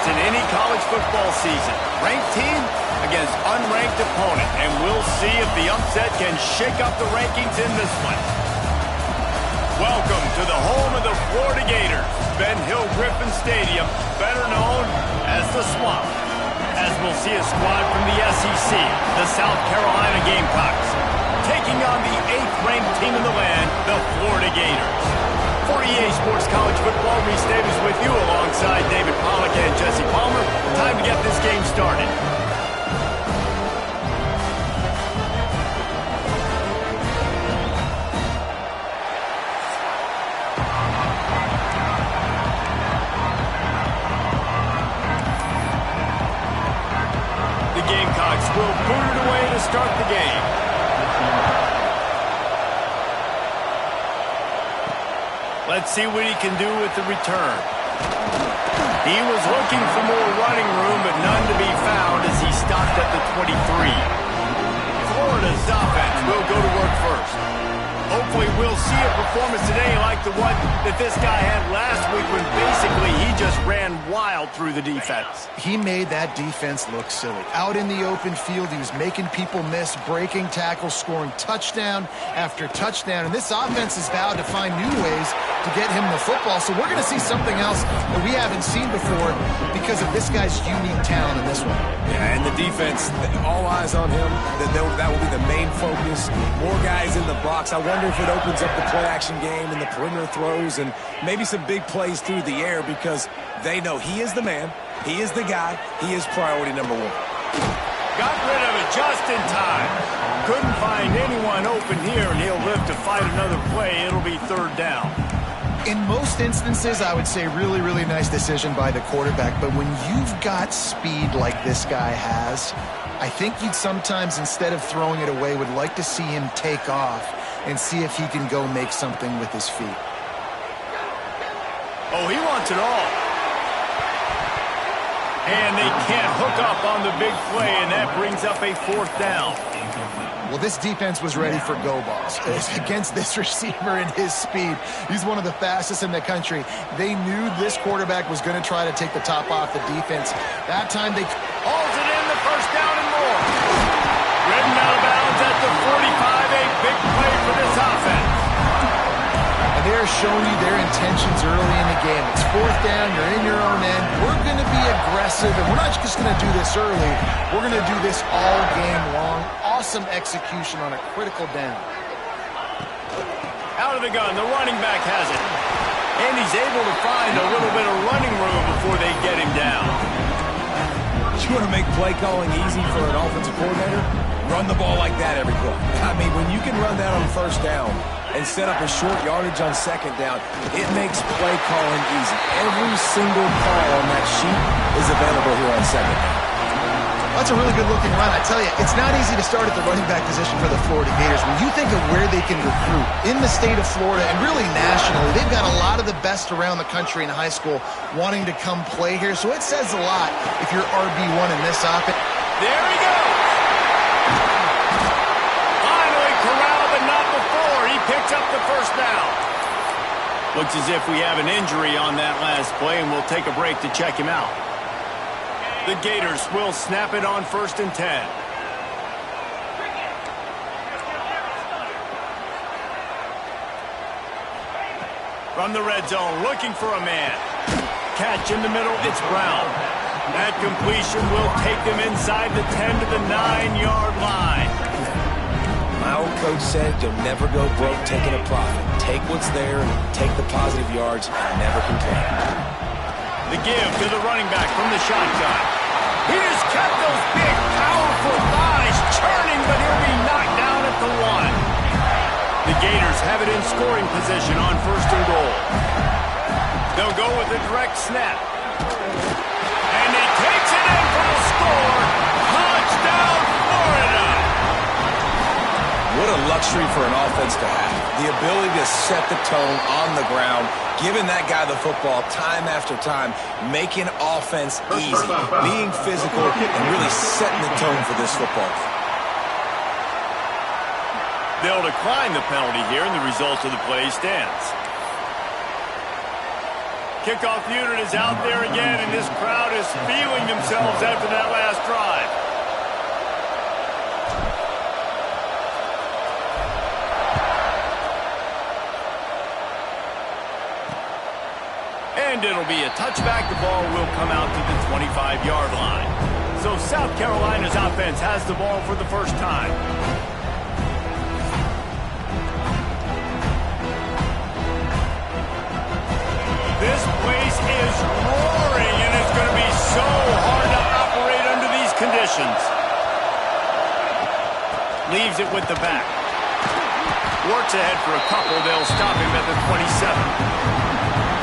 in any college football season. Ranked team against unranked opponent, and we'll see if the upset can shake up the rankings in this one. Welcome to the home of the Florida Gators, Ben Hill Griffin Stadium, better known as the Swamp, as we'll see a squad from the SEC, the South Carolina Gamecocks, taking on the 8th-ranked team in the land, the Florida Gators. For EA Sports College Football, Reese Davis with you alongside David Pollack and Jesse Palmer. Time to get this game started. The Gamecocks will boot it away to start the game. Let's see what he can do with the return. He was looking for more running room, but none to be found as he stopped at the 23. Florida's offense will go to work first. Hopefully we'll see a performance today like the one that this guy had last week when basically he just ran wild through the defense. He made that defense look silly. Out in the open field, he was making people miss, breaking tackles, scoring touchdown after touchdown. And this offense has vowed to find new ways to get him the football. So we're going to see something else that we haven't seen before because of this guy's unique talent in this one. Yeah, and the defense, all eyes on him. That will be the main focus. More guys in the box. I wonder if it opens up the play-action game and the perimeter throws and maybe some big plays through the air because they know he is the man, he is the guy, he is priority number one. Got rid of it just in time. Couldn't find anyone open here, and he'll live to fight another play. It'll be 3rd down. In most instances, I would say really, really nice decision by the quarterback. But when you've got speed like this guy has, I think you'd sometimes, instead of throwing it away, would like to see him take off and see if he can go make something with his feet. Oh, he wants it all. And they can't hook up on the big play, and that brings up a 4th down. Well, this defense was ready for go balls. Against this receiver and his speed, he's one of the fastest in the country. They knew this quarterback was going to try to take the top off the defense. That time they hauls it in, the 1st down and more. Ridden out of bounds at the 45, a big play for this offense. And they're showing you their intentions early in the game. It's 4th down, you're in your own end. We're going to be aggressive, and we're not just going to do this early. We're going to do this all game long. Awesome execution on a critical down. Out of the gun, the running back has it. And he's able to find a little bit of running room before they get him down. You want to make play calling easy for an offensive coordinator? Run the ball like that every play. I mean, when you can run that on 1st down and set up a short yardage on 2nd down, it makes play calling easy. Every single call on that sheet is available here on 2nd down. That's a really good-looking run. I tell you, it's not easy to start at the running back position for the Florida Gators. When you think of where they can recruit in the state of Florida and really nationally, they've got a lot of the best around the country in high school wanting to come play here. So it says a lot if you're RB1 in this offense. There he goes. Finally corralled, but not before. He picks up the 1st down. Looks as if we have an injury on that last play, and we'll take a break to check him out. The Gators will snap it on 1st and 10. From the red zone, looking for a man. Catch in the middle, it's Brown. That completion will take them inside the 10 to the 9-yard line. My old coach said you'll never go broke taking a profit. Take what's there, take the positive yards, and never complain. The give to the running back from the shotgun. He has kept those big, powerful thighs churning, but he'll be knocked down at the 1. The Gators have it in scoring position on 1st and goal. They'll go with a direct snap. And he takes it in for the score. Touchdown, Florida! What a luxury for an offense to have. The ability to set the tone on the ground, giving that guy the football time after time, making offense easy, being physical, and really setting the tone for this football. They'll decline the penalty here, and the result of the play stands. Kickoff unit is out there again, and this crowd is feeling themselves after that last drive. And it'll be a touchback. The ball will come out to the 25-yard line. So South Carolina's offense has the ball for the first time. This place is roaring, and it's going to be so hard to operate under these conditions. Leaves it with the back. Works ahead for a couple. They'll stop him at the 27.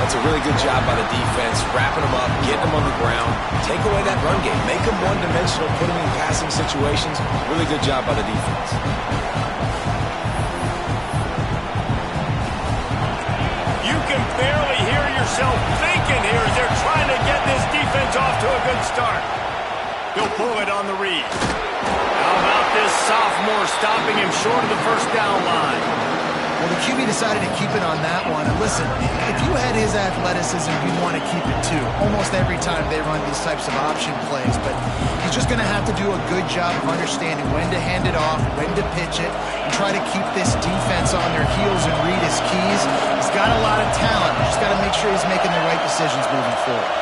That's a really good job by the defense, wrapping them up, getting them on the ground, take away that run game, make them one-dimensional, put them in passing situations. Really good job by the defense. You can barely hear yourself thinking here as they're trying to get this defense off to a good start. He'll pull it on the read. How about this sophomore stopping him short of the first down line? Well, the QB decided to keep it on that one. And listen, if you had his athleticism, you'd want to keep it too. Almost every time they run these types of option plays. But he's just going to have to do a good job of understanding when to hand it off, when to pitch it, and try to keep this defense on their heels and read his keys. He's got a lot of talent. Just got to make sure he's making the right decisions moving forward.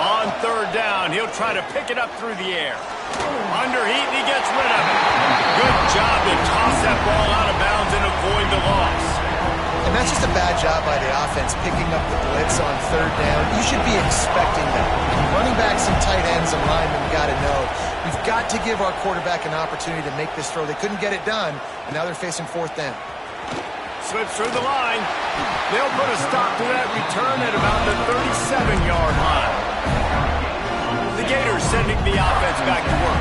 On third down, he'll try to pick it up through the air. Under heat, and he gets rid of it. Good job to toss that ball out of bounds and avoid the loss. And that's just a bad job by the offense, picking up the blitz on third down. You should be expecting that. Running backs and tight ends and linemen got to know, we've got to give our quarterback an opportunity to make this throw. They couldn't get it done, and now they're facing fourth down. Slips through the line. They'll put a stop to that return at about the 37-yard line. The Gators sending the offense back to work.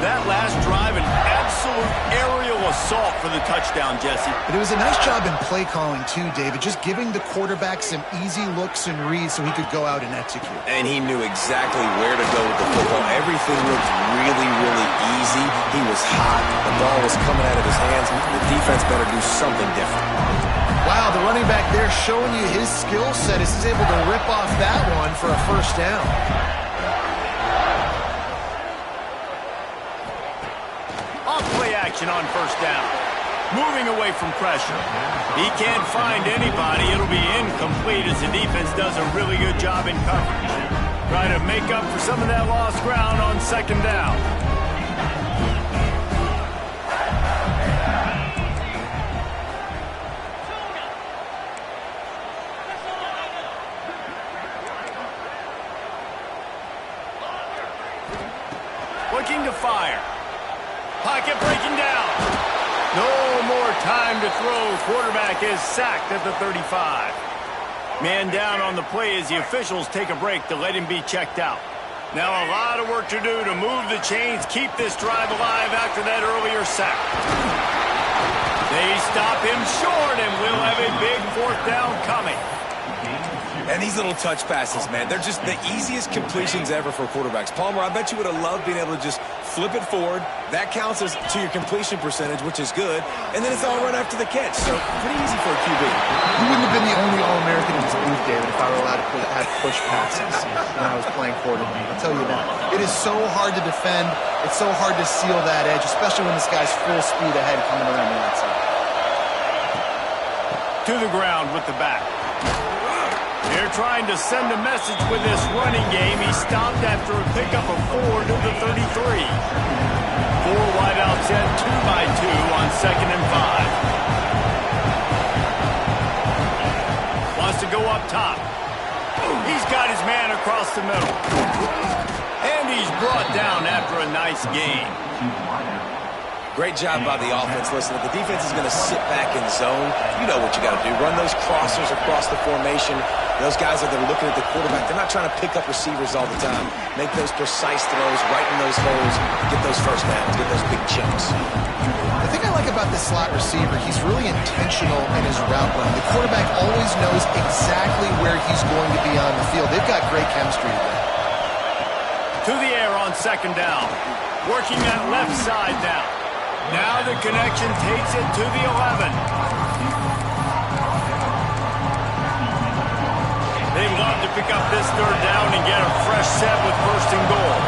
That last drive, an absolute aerial assault for the touchdown, Jesse. But it was a nice job in play calling, too, David, just giving the quarterback some easy looks and reads so he could go out and execute. And he knew exactly where to go with the football. Everything looked really, really easy. He was hot. The ball was coming out of his hands. The defense better do something different. Wow, the running back there showing you his skill set as he's able to rip off that one for a first down. Action on first down. Moving away from pressure. He can't find anybody. It'll be incomplete as the defense does a really good job in coverage. Try to make up for some of that lost ground on second down. Looking to fire. Pocket breaking down. No more time to throw. Quarterback is sacked at the 35. Man down on the play as the officials take a break to let him be checked out. Now a lot of work to do to move the chains, keep this drive alive after that earlier sack. They stop him short, and we'll have a big fourth down coming. And these little touch passes, man, they're just the easiest completions ever for quarterbacks. Palmer, I bet you would have loved being able to just flip it forward. That counts as to your completion percentage, which is good. And then it's all run after the catch. So pretty easy for a QB. You wouldn't have been the only All-American in this booth, David, if I were allowed to have push passes when I was playing quarterback. I'll tell you that. It is so hard to defend. It's so hard to seal that edge, especially when this guy's full speed ahead coming around the outside. To the ground with the back. They're trying to send a message with this running game. He stopped after a pickup of 4 to the 33. 4 wideouts set 2 by 2 on 2nd and 5. Wants to go up top. He's got his man across the middle. And he's brought down after a nice gain. Great job by the offense. Listen, if the defense is going to sit back in zone, you know what you got to do. Run those crossers across the formation. Those guys that are looking at the quarterback, they're not trying to pick up receivers all the time. Make those precise throws, right in those holes, get those first downs, get those big chunks. The thing I like about this slot receiver, he's really intentional in his route run. The quarterback always knows exactly where he's going to be on the field. They've got great chemistry together. To the air on 2nd down. Working that left side now. Now the connection takes it to the 11. They'd love to pick up this third down and get a fresh set with first and goal.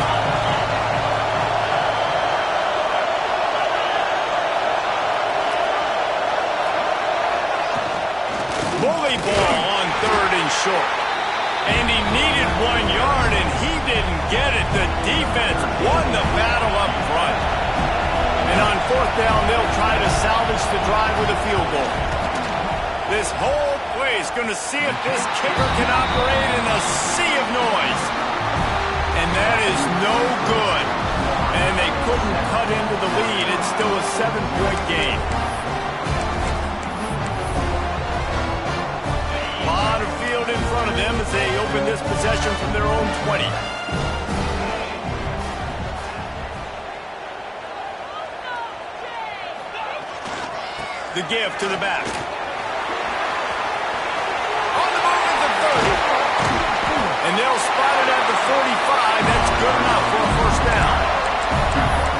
Bully ball on third and short. And he needed 1 yard, and he didn't get it. The defense won the battle up front. And on fourth down, they'll try to salvage the drive with a field goal. This whole play is going to see if this kicker can operate in a sea of noise. And that is no good. And they couldn't cut into the lead. It's still a 7-point game. A lot of field in front of them as they open this possession from their own 20. The give to the back. On the move at the 30. And they'll spot it at the 45. That's good enough for a first down.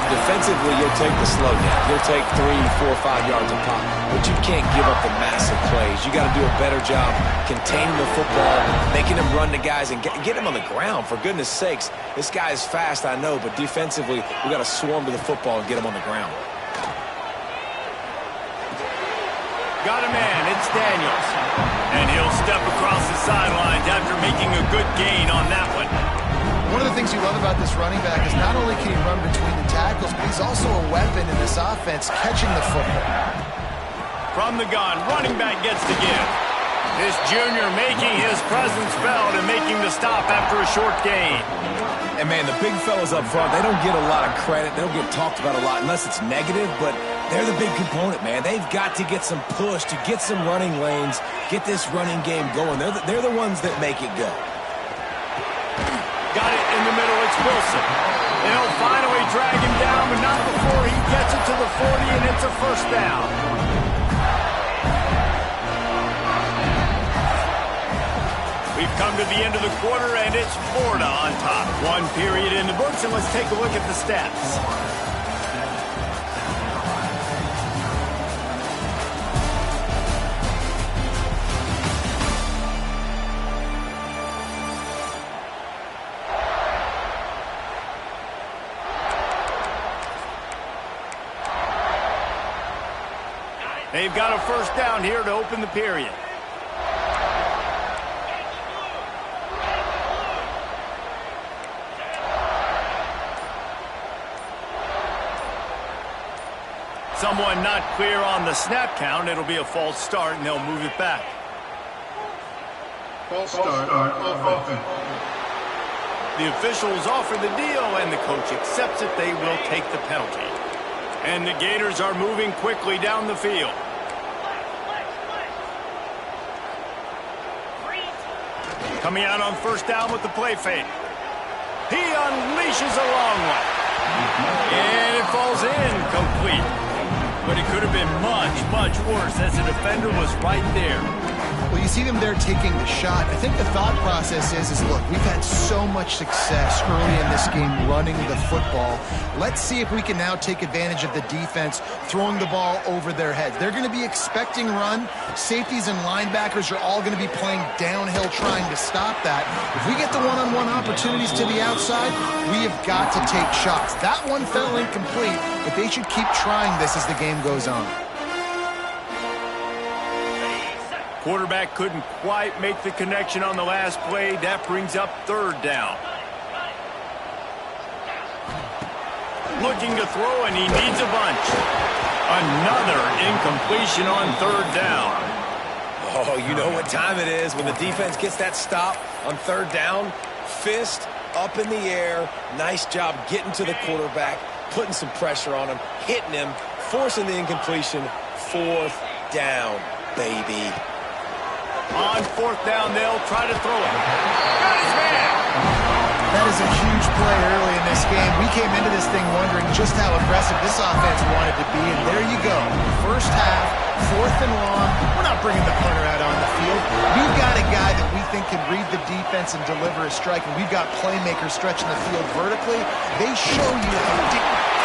Defensively, you'll take the slow down. You'll take 3, 4, 5 yards a pop. But you can't give up the massive plays. You got to do a better job containing the football, making them run the guys, and get them on the ground. For goodness sakes, this guy is fast, I know, but defensively, we got to swarm to the football and get him on the ground. Got a man, it's Daniels. And he'll step across the sidelines after making a good gain on that one. One of the things you love about this running back is not only can he run between the tackles, but he's also a weapon in this offense, catching the football. From the gun, running back gets the give. This junior making his presence felt and making the stop after a short gain. And, man, the big fellas up front, they don't get a lot of credit. They don't get talked about a lot unless it's negative, but they're the big component, man. They've got to get some push, to get some running lanes, get this running game going. They're the ones that make it go. Got it in the middle, it's Wilson. They'll finally drag him down, but not before he gets it to the 40, and it's a first down. We've come to the end of the quarter, and it's Florida on top. 1 period in the books, and let's take a look at the stats. They've got a first down here to open the period. Someone not clear on the snap count. It'll be a false start, and they'll move it back. False start on offense. The officials offer the deal, and the coach accepts it. They will take the penalty. And the Gators are moving quickly down the field. Coming out on first down with the play fake. He unleashes a long one. And it falls incomplete. But it could have been much, much worse as the defender was right there. Well, you see them there taking the shot. I think the thought process is look, we've had so much success early in this game running the football. Let's see if we can now take advantage of the defense throwing the ball over their heads. They're going to be expecting run. Safeties and linebackers are all going to be playing downhill trying to stop that. If we get the one-on-one opportunities to the outside, we have got to take shots. That one fell incomplete, but they should keep trying this as the game goes on. Quarterback couldn't quite make the connection on the last play. That brings up third down. Looking to throw, and he needs a bunch. Another incompletion on third down. Oh, you know what time it is when the defense gets that stop on third down. Fist up in the air. Nice job getting to the quarterback, putting some pressure on him, hitting him, forcing the incompletion. Fourth down, baby. On fourth down, they'll try to throw it. Got his man! That is a huge play early in this game. We came into this thing wondering just how aggressive this offense wanted to be, and there you go. First half, fourth and long. We're not bringing the punter out on the field. We've got a guy that we think can read the defense and deliver a strike, and we've got playmakers stretching the field vertically. They show you how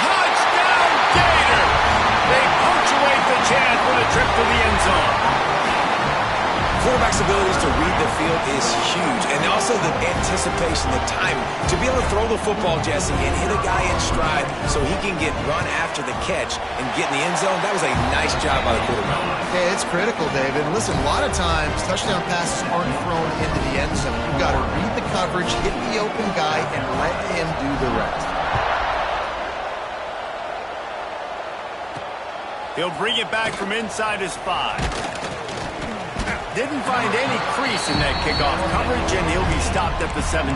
Touchdown, Gators! a chance with a trip to the end zone. Quarterback's abilities to read the field is huge, and also the anticipation, the time to be able to throw the football, Jesse, and hit a guy in stride so he can get run after the catch and get in the end zone. That was a nice job by the quarterback. Yeah, it's critical, David. Listen, a lot of times touchdown passes aren't thrown into the end zone. You've got to read the coverage, hit the open guy, and let him do the rest. He'll bring it back from inside his 5. Didn't find any crease in that kickoff coverage, and he'll be stopped at the 17.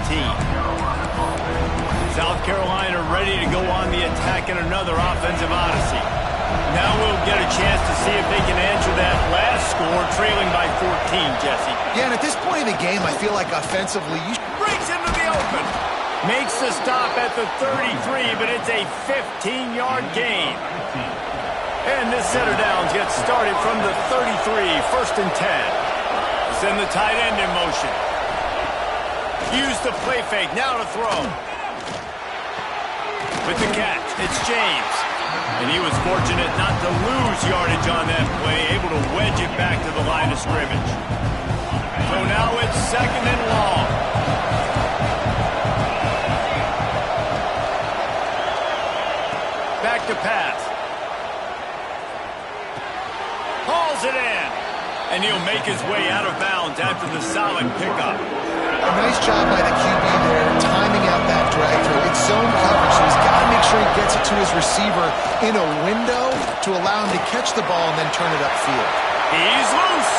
South Carolina ready to go on the attack in another offensive odyssey. Now we'll get a chance to see if they can answer that last score, trailing by 14, Jesse. Yeah, and at this point in the game, I feel like offensively, Breaks into the open. Makes the stop at the 33, but it's a 15-yard gain. And this set of downs gets started from the 33, 1st and 10. Send the tight end in motion. Use the play fake, now to throw. With the catch, it's James. And he was fortunate not to lose yardage on that play, able to wedge it back to the line of scrimmage. So now it's 2nd and long. Back to pass. Hauls it in. And he'll make his way out of bounds after the solid pickup. A nice job by the QB there, timing out that drag throw. It's zone coverage, so he's got to make sure he gets it to his receiver in a window to allow him to catch the ball and then turn it upfield. He's loose.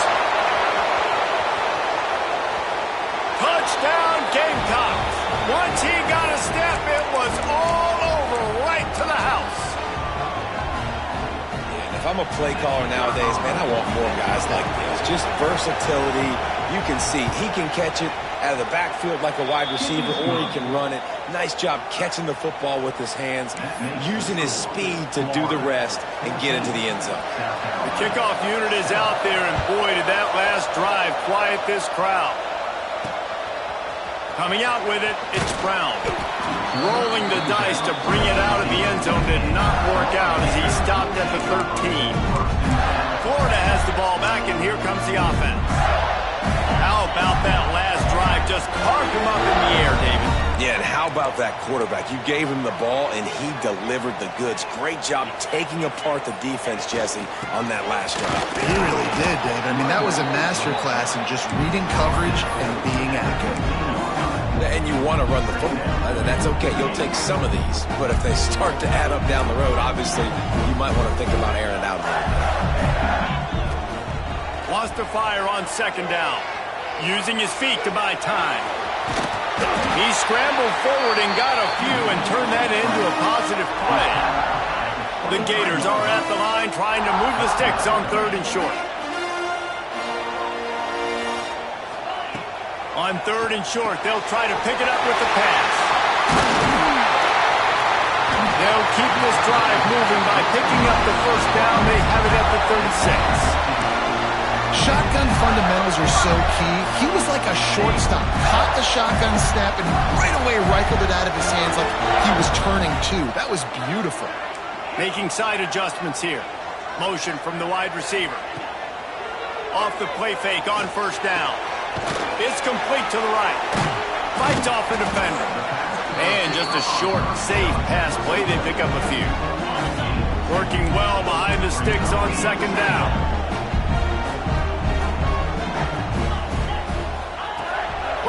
Touchdown, Gamecocks. Once he got a step, it was all over, right to the house. If I'm a play caller nowadays, man, I want more guys like this. Just versatility. You can see he can catch it out of the backfield like a wide receiver, or he can run it. Nice job catching the football with his hands, using his speed to do the rest and get into the end zone. The kickoff unit is out there, and boy, did that last drive quiet this crowd. Coming out with it, it's Brown. Rolling the dice to bring it out of the end zone did not work out as he stopped at the 13. Florida has the ball back, and here comes the offense. How about that last drive? Just carved him up in the air, David. Yeah, and how about that quarterback? You gave him the ball, and he delivered the goods. Great job taking apart the defense, Jesse, on that last drive. He really did, David. I mean, that was a masterclass in just reading coverage and being accurate. And you want to run the football. That's okay. You'll take some of these. But if they start to add up down the road, obviously, you might want to think about airing it out a little bit. Wants to fire on 2nd down. Using his feet to buy time. He scrambled forward and got a few and turned that into a positive play. The Gators are at the line trying to move the sticks on 3rd and short. On 3rd and short, they'll try to pick it up with the pass. They'll keep this drive moving by picking up the 1st down. They have it at the 36. Shotgun fundamentals are so key. He was like a shortstop. Caught the shotgun snap and right away rifled it out of his hands like he was turning two. That was beautiful. Making side adjustments here. Motion from the wide receiver. Off the play fake on 1st down. It's complete to the right. Fights off a defender. And just a short, safe pass play. They pick up a few. Working well behind the sticks on 2nd down.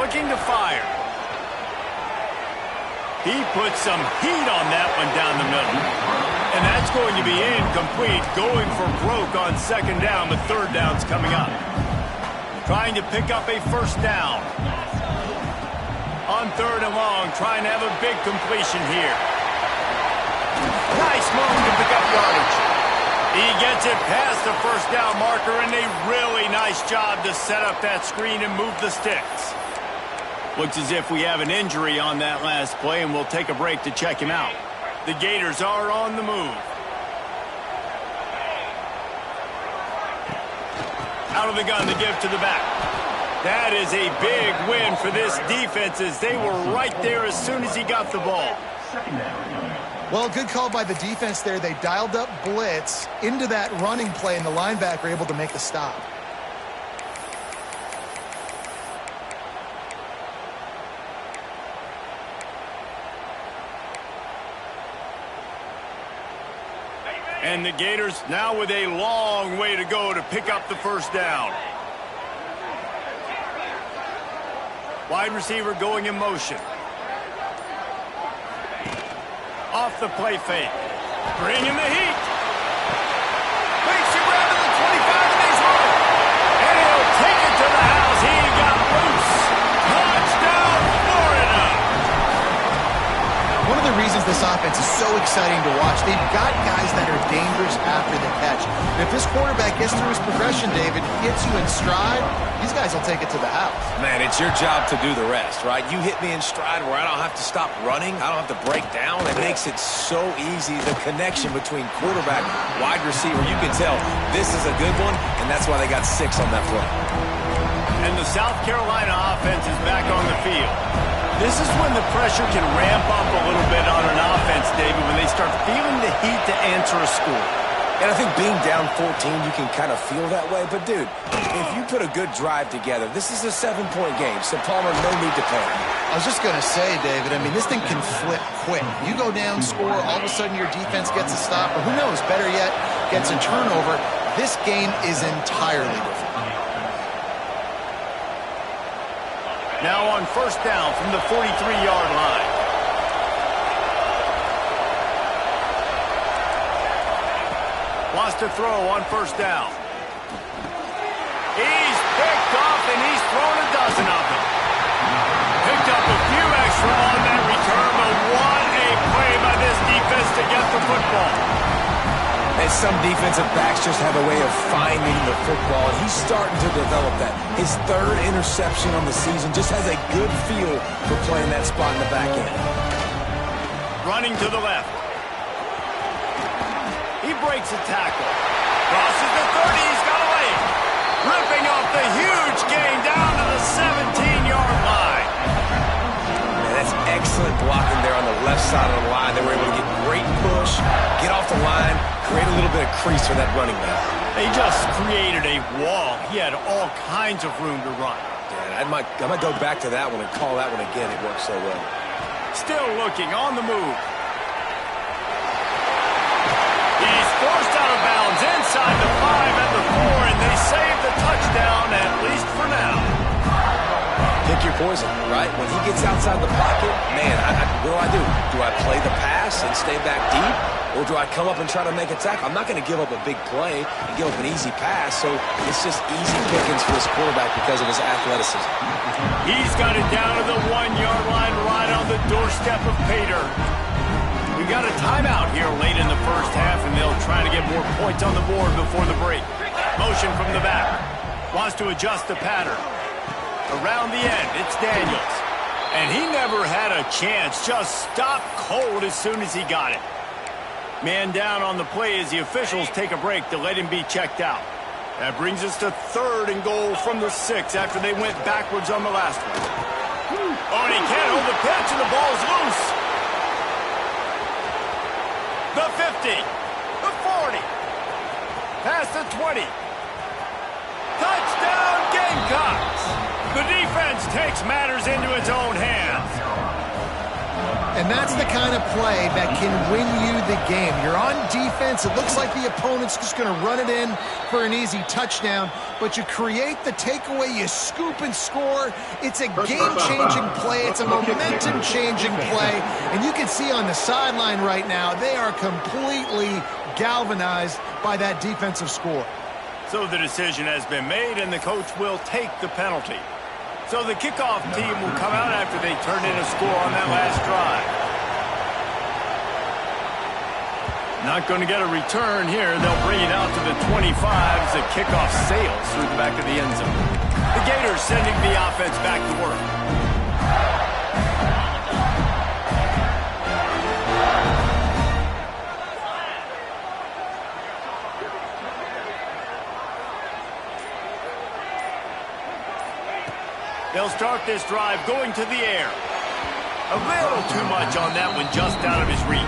Looking to fire. He put some heat on that one down the middle. And that's going to be incomplete. Going for broke on 2nd down, but 3rd down's coming up. Trying to pick up a 1st down. On 3rd and long, trying to have a big completion here. Nice move to pick up yardage. He gets it past the 1st down marker, and a really nice job to set up that screen and move the sticks. Looks as if we have an injury on that last play, and we'll take a break to check him out. The Gators are on the move. Out of the gun to give to the back. That is a big win for this defense as they were right there as soon as he got the ball. Well, good call by the defense there. They dialed up blitz into that running play, and the linebacker able to make the stop. And the Gators now with a long way to go to pick up the first down. Wide receiver going in motion. Off the play fake. Bringing the heat. Makes him grab at the 25 and he's home. And he'll take it to the house. He got loose. Touchdown, Florida. One of the reasons this offense is so exciting to watch, they've got guys that are dangerous after the catch. And if this quarterback gets through his progression, David, gets you in stride, these guys will take it to the house. Man, it's your job to do the rest, right? You hit me in stride where I don't have to stop running. I don't have to break down. It makes it so easy. The connection between quarterback, wide receiver, you can tell this is a good one, and that's why they got 6 on that play. And the South Carolina offense is back on the field. This is when the pressure can ramp up a little bit on an offense, David, when they start feeling the heat to answer a score. And I think being down 14, you can kind of feel that way. But, dude, if you put a good drive together, this is a 7-point game. So, Palmer, no need to panic. I was just going to say, David, I mean, this thing can flip quick. You go down, score, all of a sudden your defense gets a stop, or who knows, better yet, gets a turnover. This game is entirely different. Now on first down from the 43-yard line. Wants to throw on first down. He's picked off and he's thrown a dozen of them. Picked up a few extra on that return, but what a play by this defense to get the football. And some defensive backs just have a way of finding the football, and he's starting to develop that. His 3rd interception on the season just has a good feel for playing that spot in the back end. Running to the left. He breaks a tackle. Crosses the 30. He's got a lane. Ripping off the huge gain down to the 17-yard line. Man, that's excellent blocking there on the left side of the line. They were able to get great push, get off the line, create a little bit of crease for that running back. They just created a wall. He had all kinds of room to run. Yeah, I might go back to that one and call that one again. It worked so well. Still looking on the move. He's forced out of bounds inside the 5 and the 4, and they save the touchdown, at least for now. Pick your poison, right? When he gets outside the pocket, man, what do? Do I play the pass and stay back deep? Or do I come up and try to make a tackle? I'm not going to give up a big play and give up an easy pass, so it's just easy pickings for this quarterback because of his athleticism. He's got it down to the 1-yard line right on the doorstep of Pater. We got a timeout here late in the first half, and they'll try to get more points on the board before the break. Motion from the back. Wants to adjust the pattern. Around the end, it's Daniels. And he never had a chance. Just stopped cold as soon as he got it. Man down on the play as the officials take a break to let him be checked out. That brings us to 3rd and goal from the 6 after they went backwards on the last one. Oh, and he can't hold the pitch, and the ball's loose. The 50, the 40, past the 20. Touchdown, Gamecocks! The defense takes matters into its own hands. And that's the kind of play that can win you the game. You're on defense. It looks like the opponent's just going to run it in for an easy touchdown, but you create the takeaway, you scoop and score. It's a game-changing play. It's a momentum-changing play. And you can see on the sideline right now, they are completely galvanized by that defensive score. So the decision has been made, and the coach will take the penalty. So the kickoff team will come out after they turn in a score on that last drive. Not going to get a return here. They'll bring it out to the 25 as the kickoff sails through the back of the end zone. The Gators sending the offense back to work. They'll start this drive going to the air. A little too much on that one, just out of his reach.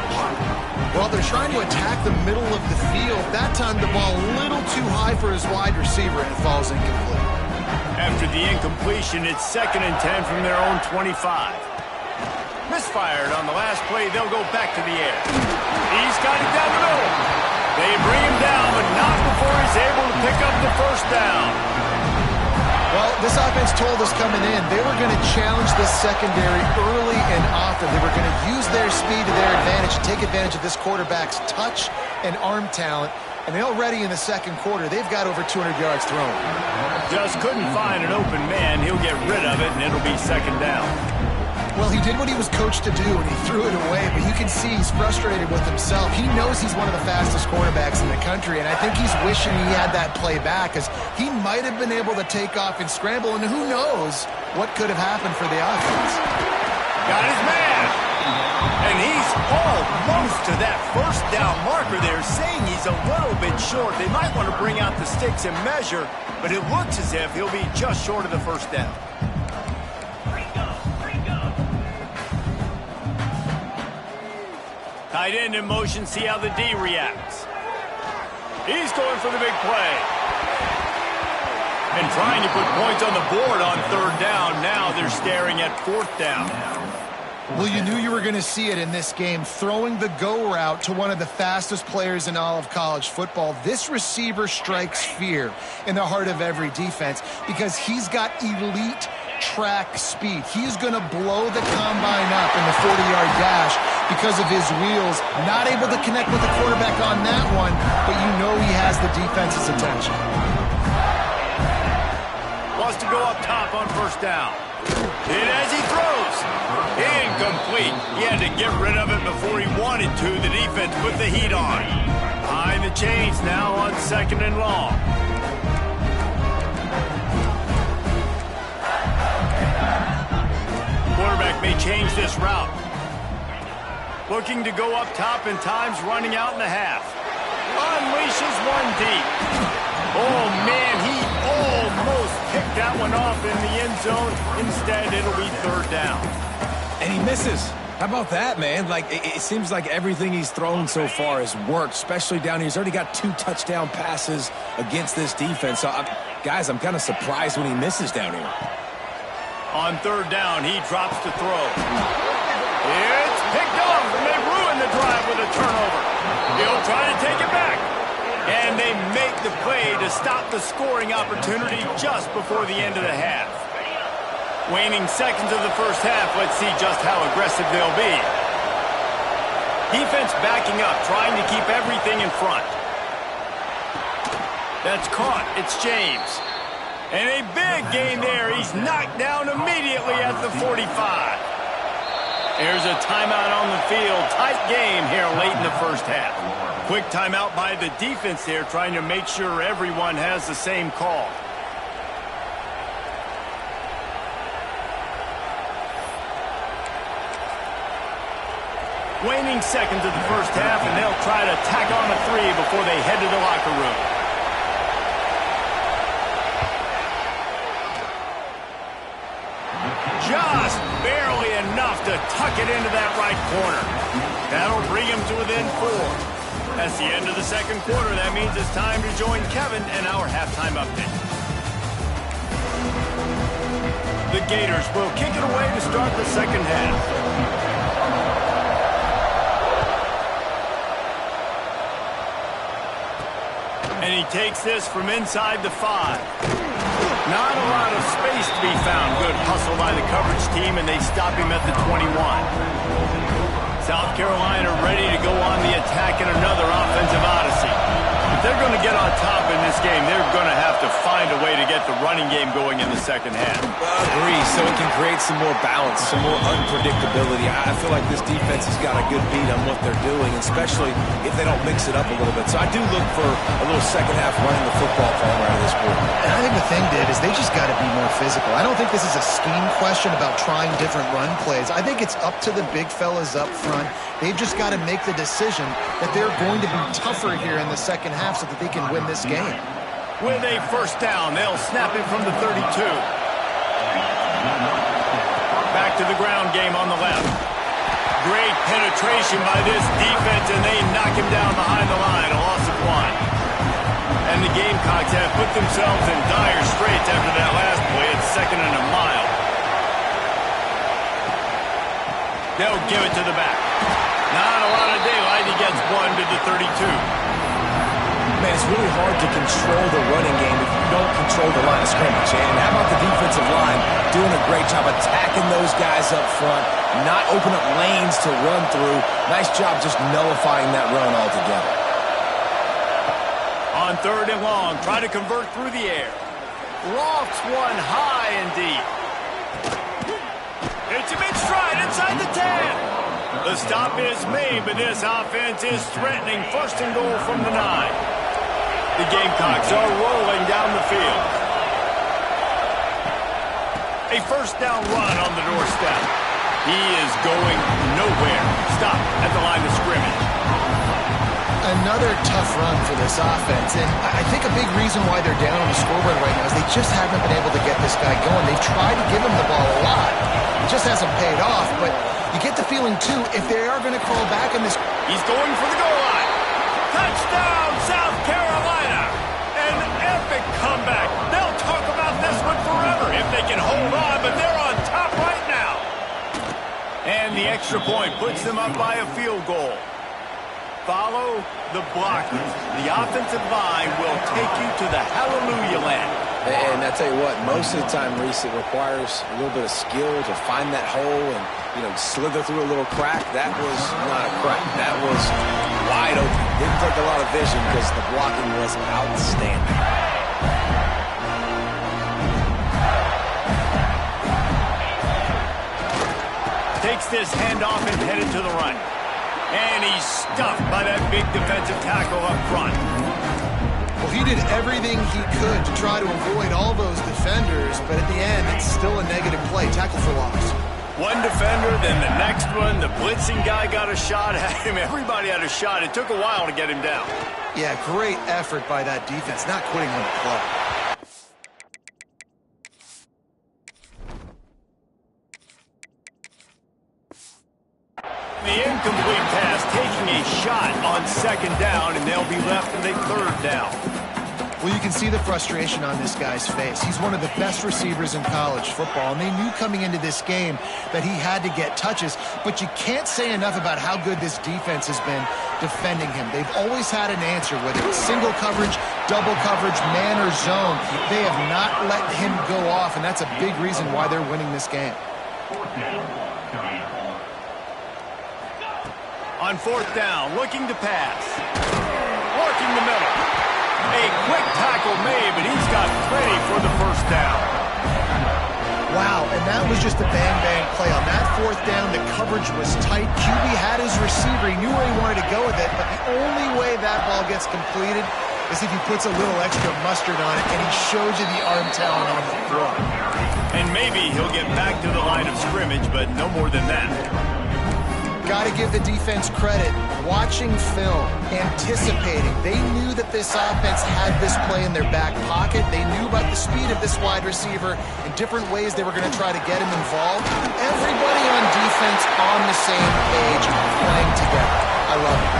Well, they're trying to attack the middle of the field. That time the ball a little too high for his wide receiver, and it falls incomplete. After the incompletion, it's 2nd and 10 from their own 25. Misfired on the last play. They'll go back to the air. He's got it down the middle. They bring him down, but not before he's able to pick up the first down. Well, this offense told us coming in they were going to challenge this secondary early and often. They were going to use their speed to their advantage, take advantage of this quarterback's touch and arm talent. And they already in the second quarter, they've got over 200 yards thrown. Just couldn't find an open man. He'll get rid of it, and it'll be 2nd down. Well, he did what he was coached to do, and he threw it away, but you can see he's frustrated with himself. He knows he's one of the fastest quarterbacks in the country, and I think he's wishing he had that play back, because he might have been able to take off and scramble, and who knows what could have happened for the offense. Got his man. And he's almost to that first down marker there, saying he's a little bit short. They might want to bring out the sticks and measure, but it looks as if he'll be just short of the first down. Tight end in motion, see how the D reacts. He's going for the big play. And trying to put points on the board on 3rd down. Now they're staring at 4th down. Well, you knew you were going to see it in this game, throwing the go route to one of the fastest players in all of college football. This receiver strikes fear in the heart of every defense because he's got elite track speed. He's going to blow the combine up in the 40-yard dash because of his wheels. Not able to connect with the quarterback on that one, but you know he has the defense's attention. Wants to go up top on 1st down. And as he throws, incomplete. He had to get rid of it before he wanted to. The defense put the heat on. Behind the chains now on 2nd and long. Quarterback may change this route. Looking to go up top, and time's running out in the half. Unleashes one deep. Oh, man, he almost picked that one off in the end zone. Instead, it'll be 3rd down. And he misses. How about that, man? Like, it seems like everything he's thrown so far has worked, especially down here. He's already got 2 touchdown passes against this defense. So, guys, I'm kind of surprised when he misses down here. On 3rd down, he drops to throw. It's picked off, and they ruin the drive with a turnover. He'll try to take it back. And they make the play to stop the scoring opportunity just before the end of the half. Waning seconds of the first half, let's see just how aggressive they'll be. Defense backing up, trying to keep everything in front. That's caught. It's James. And a big gain there. He's knocked down immediately at the 45. There's a timeout on the field. Tight game here late in the first half. Quick timeout by the defense there, trying to make sure everyone has the same call. Waning seconds of the first half, and they'll try to tack on a 3 before they head to the locker room. Just barely enough to tuck it into that right corner. That'll bring him to within 4. That's the end of the second quarter. That means it's time to join Kevin and our halftime update. The Gators will kick it away to start the second half. And he takes this from inside the 5. Not a lot of space to be found. Good hustle by the coverage team, and they stop him at the 21. South Carolina ready to go on the attack in another offensive odyssey. If they're going to get on top in this game, they're going to have to find a way to get the running game going in the second half. Agree, so it can create some more balance, some more unpredictability. I feel like this defense has got a good beat on what they're doing, especially if they don't mix it up a little bit. So I do look for a little second half running the football from right of this quarter. And I think the thing, Dave, is they just got to be more physical. I don't think this is a scheme question about trying different run plays. I think it's up to the big fellas up front. They've just got to make the decision that they're going to be tougher here in the second half so that they can win this game. With a first down, they'll snap it from the 32. Back to to the ground game on the left. Great penetration by this defense, and they knock him down behind the line. A loss of 1. And the Gamecocks have put themselves in dire straits after that last play at 2nd and a mile. They'll give it to the back. Not a lot of daylight. He gets 1 to the 32. Man, it's really hard to control the running game if you don't control the line of scrimmage. And how about the defensive line doing a great job attacking those guys up front, not open up lanes to run through. Nice job just nullifying that run altogether. On 3rd and long, try to convert through the air. Lofts one high and deep. Hits him in stride inside the 10. The stop is made, but this offense is threatening 1st and goal from the 9. The Gamecocks are rolling down the field. A 1st down run on the doorstep. He is going nowhere. Stop at the line of scrimmage. Another tough run for this offense, and I think a big reason why they're down on the scoreboard right now is they just haven't been able to get this guy going. They've tried to give him the ball a lot. It just hasn't paid off, but you get the feeling, too, if they are going to crawl back in this... He's going for the goal line. Touchdown, South Carolina. An epic comeback. They'll talk about this one forever if they can hold on, but they're on top right now. And the extra point puts them up by a field goal. Follow the blockers. The offensive line will take you to the hallelujah land. And I tell you what, most of the time, Reese, it requires a little bit of skill to find that hole and, slither through a little crack. That was not a crack. That was wide open. Didn't take a lot of vision because the blocking was outstanding. Takes this handoff and headed to the right. And he's stuffed by that big defensive tackle up front. Well, he did everything he could to try to avoid all those defenders, but at the end, it's still a negative play. Tackle for loss. One defender, then the next one. The blitzing guy got a shot at him. Everybody had a shot. It took a while to get him down. Yeah, great effort by that defense, not quitting on the play. The incomplete pass taking a shot on 2nd down, and they'll be left with a 3rd down. Well, you can see the frustration on this guy's face. He's one of the best receivers in college football, and they knew coming into this game that he had to get touches, but you can't say enough about how good this defense has been defending him. They've always had an answer, whether it's single coverage, double coverage, man or zone. They have not let him go off, and that's a big reason why they're winning this game. On 4th down, looking to pass. Working the middle. A quick tackle made, but he's got plenty for the 1st down. Wow, and that was just a bang-bang play. On that 4th down, the coverage was tight. QB had his receiver. He knew where he wanted to go with it, but the only way that ball gets completed is if he puts a little extra mustard on it, and he shows you the arm talent on the throw. And maybe he'll get back to the line of scrimmage, but no more than that. Got to give the defense credit. Watching film, anticipating. They knew that this offense had this play in their back pocket. They knew about the speed of this wide receiver and different ways they were going to try to get him involved. Everybody on defense on the same page, playing together. I love it.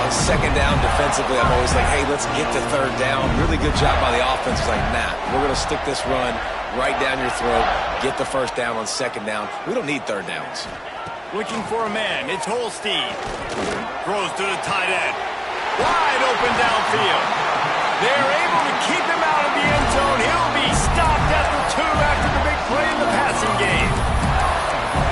On 2nd down defensively, I'm always like, hey, let's get to 3rd down. Really good job by the offense. It's like, nah, we're going to stick this run right down your throat, get the 1st down on 2nd down. We don't need 3rd downs. Looking for a man. It's Holstein. Throws to the tight end. Wide open downfield. They're able to keep him out of the end zone. He'll be stopped at the 2 after the big play in the passing game.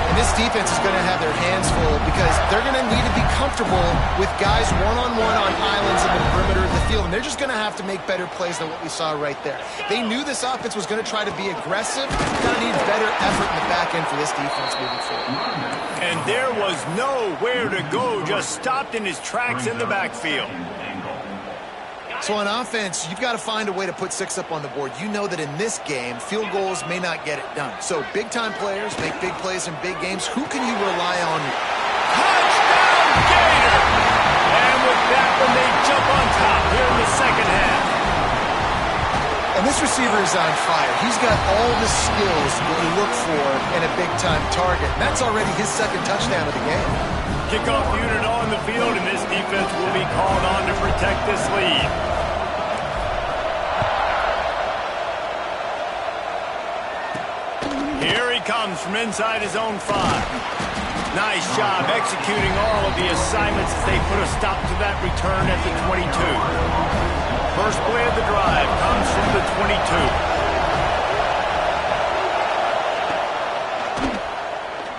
And this defense is going to have their hands full because they're going to need to be comfortable with guys one-on-one on islands in the perimeter of the field. And they're just going to have to make better plays than what we saw right there. They knew this offense was going to try to be aggressive. Going to need better effort in the back end for this defense moving forward. And there was nowhere to go, just stopped in his tracks in the backfield. So on offense, you've got to find a way to put 6 up on the board. You know that in this game, field goals may not get it done. So big-time players make big plays in big games. Who can you rely on? Touchdown, Gator! And with that one, they jump on top here in the 2nd half. And this receiver receiver is on fire. He's got all the skills that you look for in a big-time target. And that's already his second touchdown of the game. Kickoff unit on the field, and this defense will be called on to protect this lead. Here he comes from inside his own 5. Nice job executing all of the assignments as they put a stop to that return at the 22. First play of the drive comes from the 22.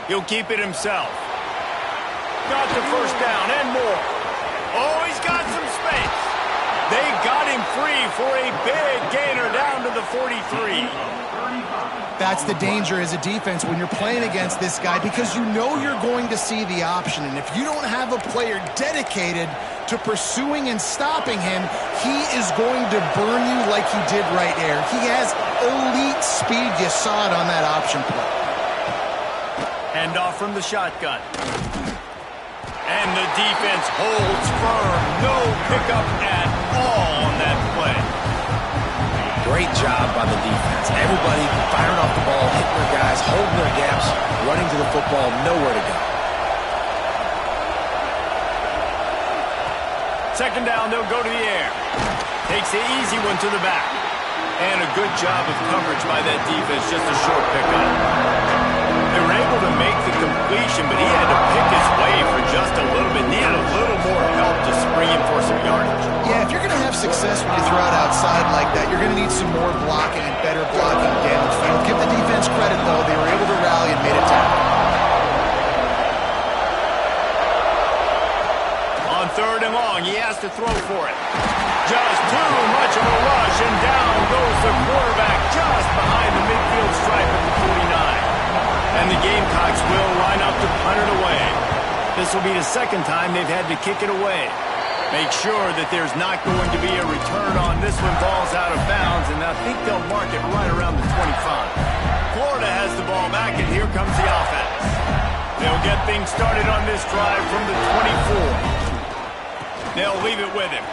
He'll keep it himself. Got the first down and more. Oh, he's got some space. They got him free for a big gainer down to the 43. That's the danger as a defense when you're playing against this guy, because you know you're going to see the option. And if you don't have a player dedicated to pursuing and stopping him, he is going to burn you like he did right there. He has elite speed. You saw it on that option play. Hand off from the shotgun. And the defense holds firm. No pickup at all on that play. Great job by the defense. Everybody firing off the ball, hitting their guys, holding their gaps, running to the football, nowhere to go. Second down, they'll go to the air. Takes the easy one to the back. And a good job of coverage by that defense, just a short pickup. They were able to make the completion, but he had to pick his way for just a little bit. Needed a little more help to spring him for some yardage. Yeah, if you're going to have success when you throw it outside like that, you're going to need some more blocking and better blocking downfield. Give the defense credit, though. They were able to rally and made it tackle. On third and long, he has to throw for it. Just too much of a rush, and down goes the quarterback just behind the midfield stripe at the 49. And the Gamecocks will line up to punt it away. This will be the second time they've had to kick it away. Make sure that there's not going to be a return on this one. Ball's out of bounds, and I think they'll mark it right around the 25. Florida has the ball back, and here comes the offense. They'll get things started on this drive from the 24. They'll leave it with him.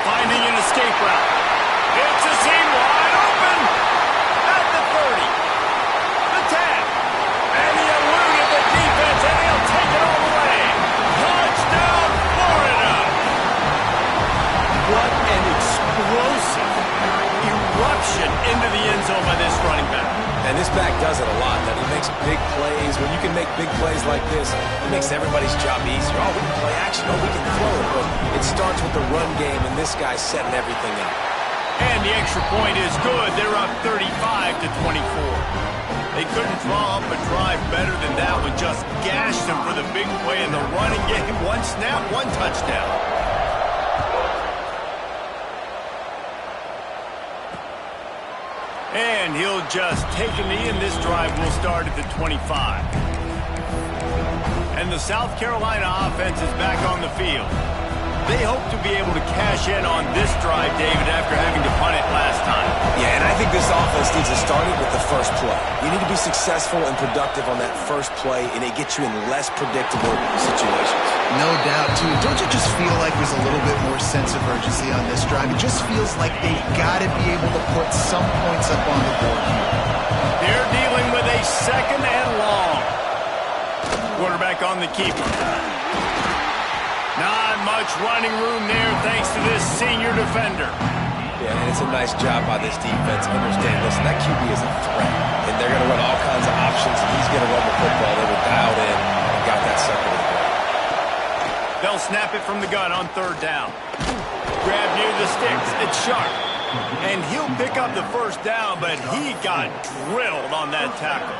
Finding an escape route. It's a seam wide open at the 30. The 10. And he eluded the defense, and he'll take it all the way. Touchdown, Florida. What an explosive eruption into the end zone by this running back. And this back does it a lot. That he makes big plays. When you can make big plays like this, it makes everybody's job easier. Oh, we can play action. Oh, we can throw it. But it starts with the run game, and this guy's setting everything up. And the extra point is good. They're up 35 to 24. They couldn't draw up a drive better than that one. Just gashed them for the big play in the running game. One snap, one touchdown. And he'll just take a knee, and this drive will start at the 25. And the South Carolina offense is back on the field. They hope to be able to cash in on this drive, David, after having to punt it last time. Yeah, and I think this offense needs to start it with the first play. You need to be successful and productive on that first play, and it gets you in less predictable situations. No doubt, too. Don't you just feel like there's a little bit more sense of urgency on this drive? It just feels like they've got to be able to put some points up on the board here. They're dealing with a second and long. Quarterback on the keeper. Not much running room there thanks to this senior defender. Yeah, and it's a nice job by this defense. Understand, listen, that QB is a threat. And they're going to run all kinds of options, and he's going to run the football. They were dialed in and got that sucker to the ball. They'll snap it from the gun on third down. Grab near the sticks. It's Sharp. And he'll pick up the first down, but he got drilled on that tackle.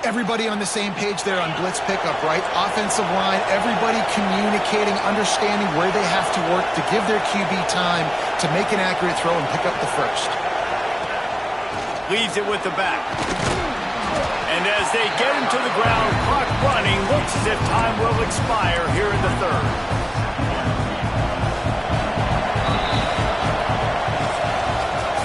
Everybody on the same page there on blitz pickup, right? Offensive line, everybody communicating, understanding where they have to work to give their QB time to make an accurate throw and pick up the first. Leaves it with the back. And as they get him to the ground, clock running, looks as if time will expire here in the third.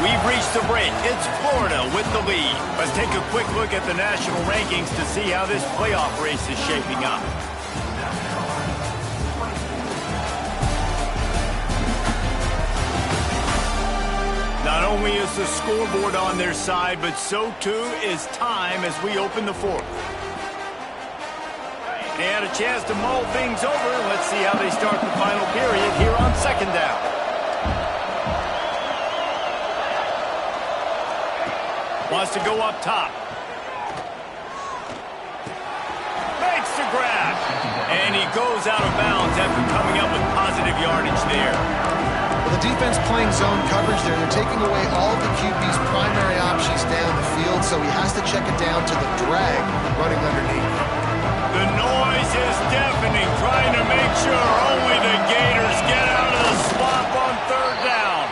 We've reached the break. It's Florida with the lead. Let's take a quick look at the national rankings to see how this playoff race is shaping up. Not only only is the scoreboard on their side, but so too is time as we open the fourth. They had a chance to mull things over. Let's see how they start the final period here on second down. Wants to go up top. Makes the grab. And he goes out of bounds after coming up with positive yardage there. Well, the defense playing zone coverage there. They're taking away all of the QB's primary options down the field, so he has to check it down to the drag running underneath. The noise is deafening, trying to make sure only the Gators get out of the swamp on third down.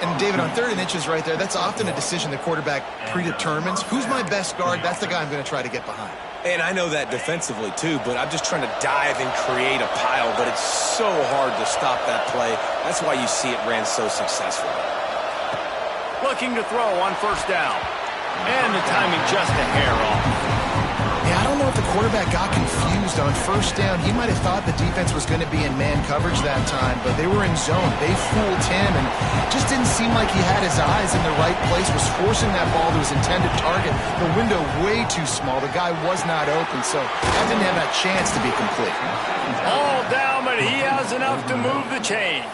And David, on 3rd and inches right there, that's often a decision the quarterback predetermines. Who's my best guard? That's the guy I'm going to try to get behind. And I know that defensively, too, but I'm just trying to dive and create a pile, but it's so hard to stop that play. That's why you see it ran so successfully. Looking to throw on first down. And the timing just a hair off. Yeah, I don't know if the quarterback got confused on first down. He might have thought the defense was going to be in man coverage that time, but they were in zone. They fooled him and just didn't seem like he had his eyes in the right place, was forcing that ball to his intended target. The window way too small. The guy was not open, so that didn't have that chance to be complete. All down, but he has enough to move the chains.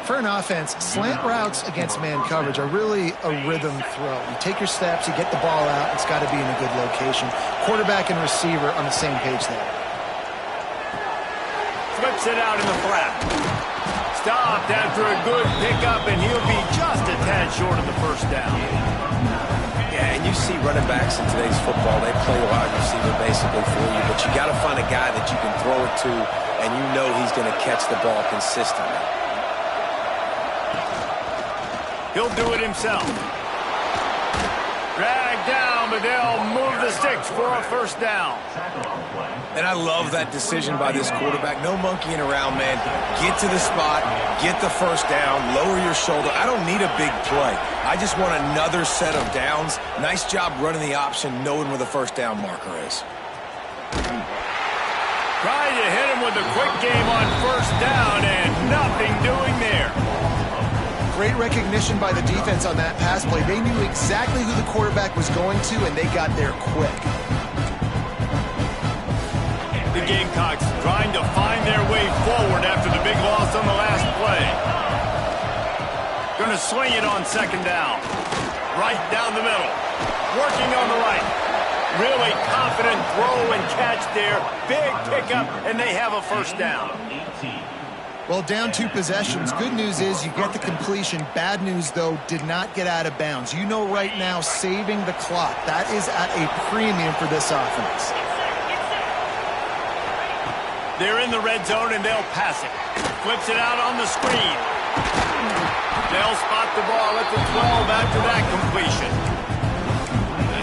For an offense, slant routes against man coverage are really a rhythm throw. You take your steps, you get the ball out, it's got to be in a good location. Quarterback and receiver on the same page there. Flips it out in the flat. Stopped after a good pickup, and he'll be just a tad short of the first down. Yeah, and you see running backs in today's football, they play wide receiver basically for you, but you got to find a guy that you can throw it to, and you know he's going to catch the ball consistently. He'll do it himself. Drag down, but they'll move the sticks for a first down. And I love that decision by this quarterback. No monkeying around, man. Get to the spot, get the first down, lower your shoulder. I don't need a big play. I just want another set of downs. Nice job running the option, knowing where the first down marker is. Trying to hit him with a quick game on first down, and nothing doing there. Great recognition by the defense on that pass play. They knew exactly who the quarterback was going to, and they got there quick. The Gamecocks trying to find their way forward after the big loss on the last play. Going to swing it on second down. Right down the middle. Working on the right. Really confident throw and catch there. Big pickup, and they have a first down. Well, down 2 possessions. Good news is you get the completion. Bad news, though, did not get out of bounds. You know right now, saving the clock. That is at a premium for this offense. They're in the red zone, and they'll pass it. Flips it out on the screen. They'll spot the ball at the 12 after that completion.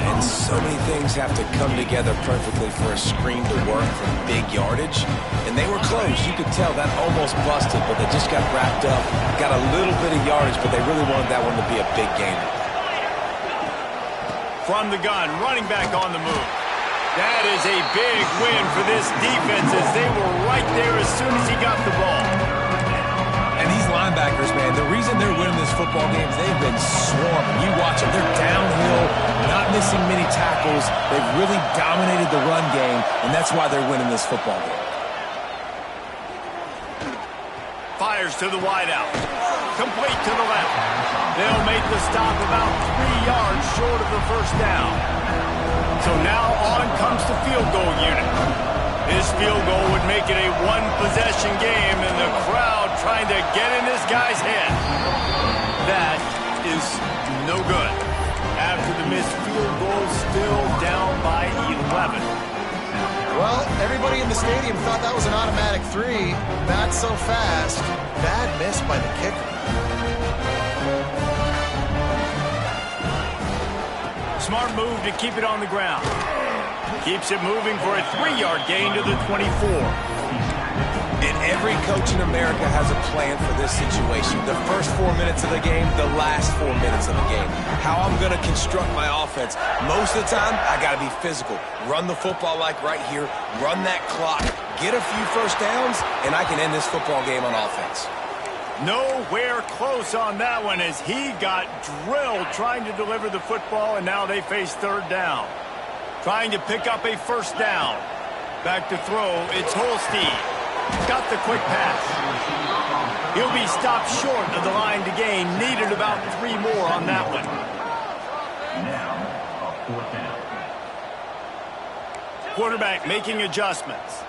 And so many things have to come together perfectly for a screen to work for big yardage. And they were close. You could tell that almost busted, but they just got wrapped up. Got a little bit of yardage, but they really wanted that one to be a big game. From the gun, running back on the move. That is a big win for this defense as they were right there as soon as he got the ball. And these linebackers, man, the reason they're winning this football game is they've been swarming. You watch them. They're downhill, not missing many tackles. They've really dominated the run game, and that's why they're winning this football game. Fires to the wideout. Complete to the left. They'll make the stop about 3 yards short of the first down. So now on comes the field goal unit. His field goal would make it a 1-possession game, and the crowd trying to get in this guy's head. That is no good. After the missed field goal, still down by 11. Well, everybody in the stadium thought that was an automatic 3. Not so fast. Bad miss by the kicker. Smart move to keep it on the ground. Keeps it moving for a 3-yard gain to the 24. And every coach in America has a plan for this situation. The first 4 minutes of the game, the last 4 minutes of the game. How I'm going to construct my offense. Most of the time, I got to be physical. Run the football like right here. Run that clock. Get a few first downs, and I can end this football game on offense. Nowhere close on that one as he got drilled trying to deliver the football, and now they face third down. Trying to pick up a first down. Back to throw, it's Holstein. Got the quick pass. He'll be stopped short of the line to gain. Needed about 3 more on that one. Now, fourth down. Quarterback making adjustments.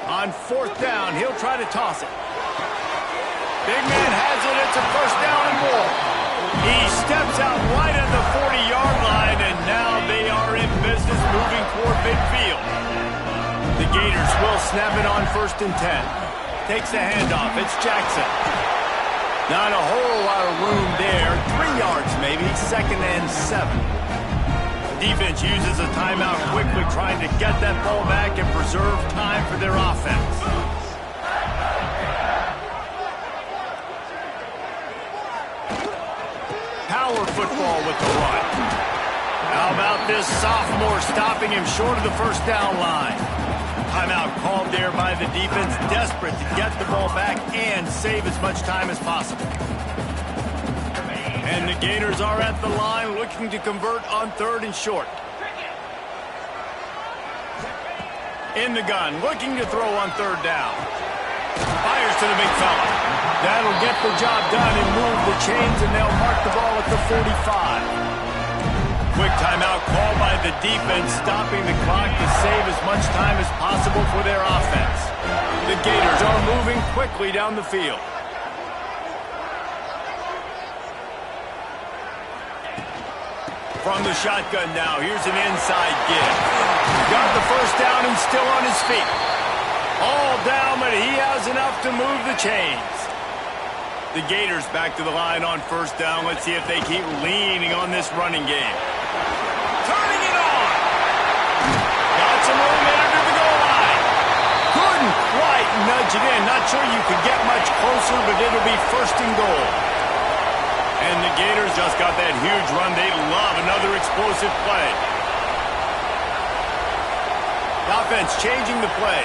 On fourth down, he'll try to toss it. Big man has it. It's a first down and more. He steps out right at the 40-yard line, and now they are in business moving toward midfield. The Gators will snap it on 1st and 10. Takes the handoff. It's Jackson. Not a whole lot of room there. 3 yards maybe. 2nd and 7. Defense uses a timeout quickly, trying to get that ball back and preserve time for their offense. Power football with the run. How about this sophomore stopping him short of the first down line? Timeout called there by the defense, desperate to get the ball back and save as much time as possible. And the Gators are at the line looking to convert on 3rd and short. In the gun, looking to throw on 3rd down. Fires to the big fella. That'll get the job done and move the chains, and they'll mark the ball at the 45. Quick timeout called by the defense, stopping the clock to save as much time as possible for their offense. The Gators are moving quickly down the field. From the shotgun now, here's an inside give. Got the first down and still on his feet. All down, but he has enough to move the chains. The Gators back to the line on 1st down. Let's see if they keep leaning on this running game. Turning it on. Got some room there to the goal line. Couldn't quite nudge it in. Not sure you could get much closer, but it'll be 1st and goal. And the Gators just got that huge run. They love another explosive play. The offense changing the play.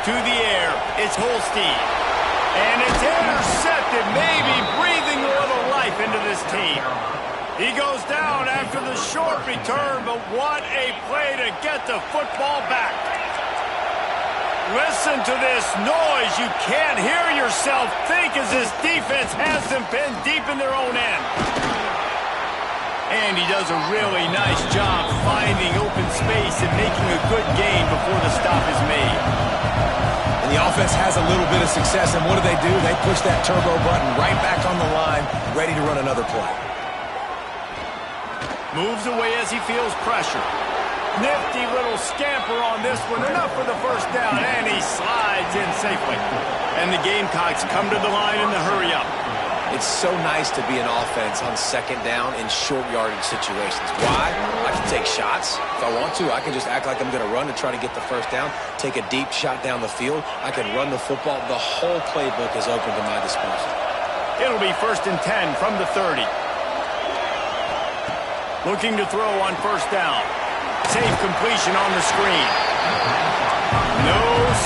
To the air, it's Holstein. And it's intercepted, maybe breathing a little life into this team. He goes down after the short return, but what a play to get the football back. Listen to this noise. You can't hear yourself think as this defense has them pinned deep in their own end. And he does a really nice job finding open space and making a good gain before the stop is made. And the offense has a little bit of success, and what do? They push that turbo button right back on the line, ready to run another play. Moves away as he feels pressure. Nifty little scamper on this one. Enough for the first down, and he slides in safely. And the Gamecocks come to the line in the hurry-up. It's so nice to be an offense on 2nd down in short yardage situations. Why? I can take shots. If I want to, I can just act like I'm going to run to try to get the first down, take a deep shot down the field. I can run the football. The whole playbook is open to my disposal. It'll be 1st and 10 from the 30. Looking to throw on 1st down. Safe completion on the screen. No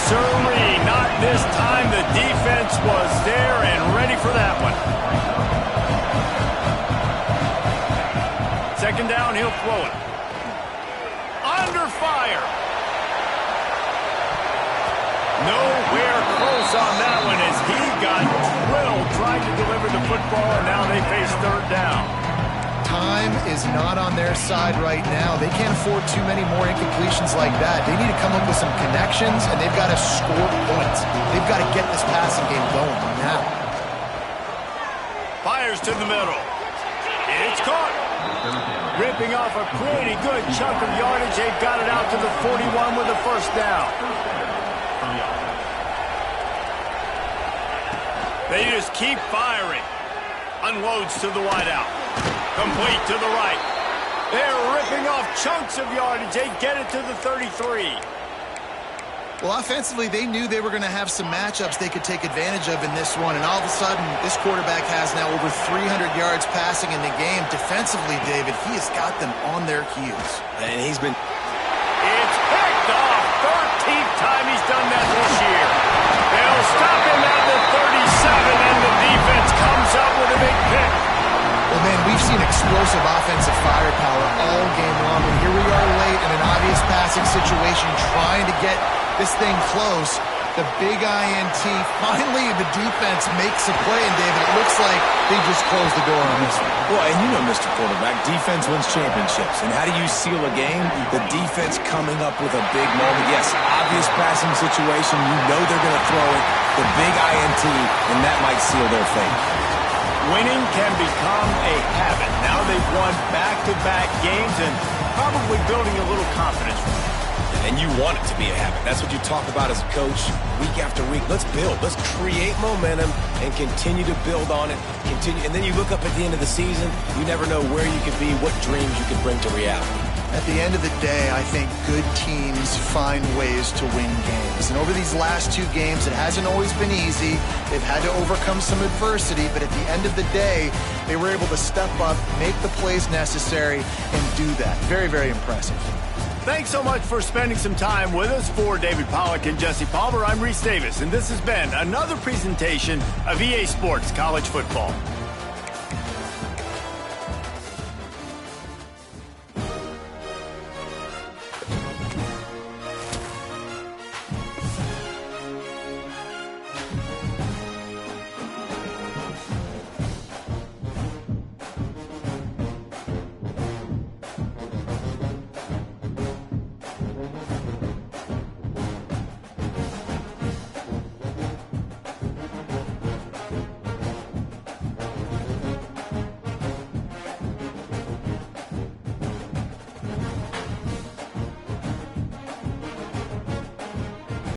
sirree, not this time. The defense was there and ready for that one. 2nd down, he'll throw it. Under fire. Nowhere close on that one as he got drilled trying to deliver the football, and now they face 3rd down. Time is not on their side right now. They can't afford too many more incompletions like that. They need to come up with some connections, and they've got to score points. They've got to get this passing game going now. Fires to the middle. It's caught. Ripping off a pretty good chunk of yardage. They've got it out to the 41 with a first down. They just keep firing. Unloads to the wideout. Complete to the right. They're ripping off chunks of yardage. They get it to the 33. Well, offensively, they knew they were going to have some matchups they could take advantage of in this one, and all of a sudden, this quarterback has now over 300 yards passing in the game. Defensively, David, he has got them on their heels. And he's been... It's picked off. 13th time he's done that this year. explosive offensive firepower all game long. And here we are late in an obvious passing situation trying to get this thing close. The big INT. Finally, the defense makes a play, and David, it looks like they just closed the door on this one. Well, and you know, Mr. Quarterback, defense wins championships. And how do you seal a game? The defense coming up with a big moment. Yes, obvious passing situation. You know they're going to throw it. The big INT, and that might seal their fate. Winning can become a habit. Now they've won back-to-back games and probably building a little confidence. And you want it to be a habit. That's what you talk about as a coach week after week. Let's build. Let's create momentum and continue to build on it. And then you look up at the end of the season, you never know where you could be, what dreams you could bring to reality. At the end of the day, I think good teams find ways to win games. And over these last two games, it hasn't always been easy. They've had to overcome some adversity, but at the end of the day, they were able to step up, make the plays necessary, and do that. Very, very impressive. Thanks so much for spending some time with us. For David Pollack and Jesse Palmer, I'm Reese Davis, and this has been another presentation of EA Sports College Football.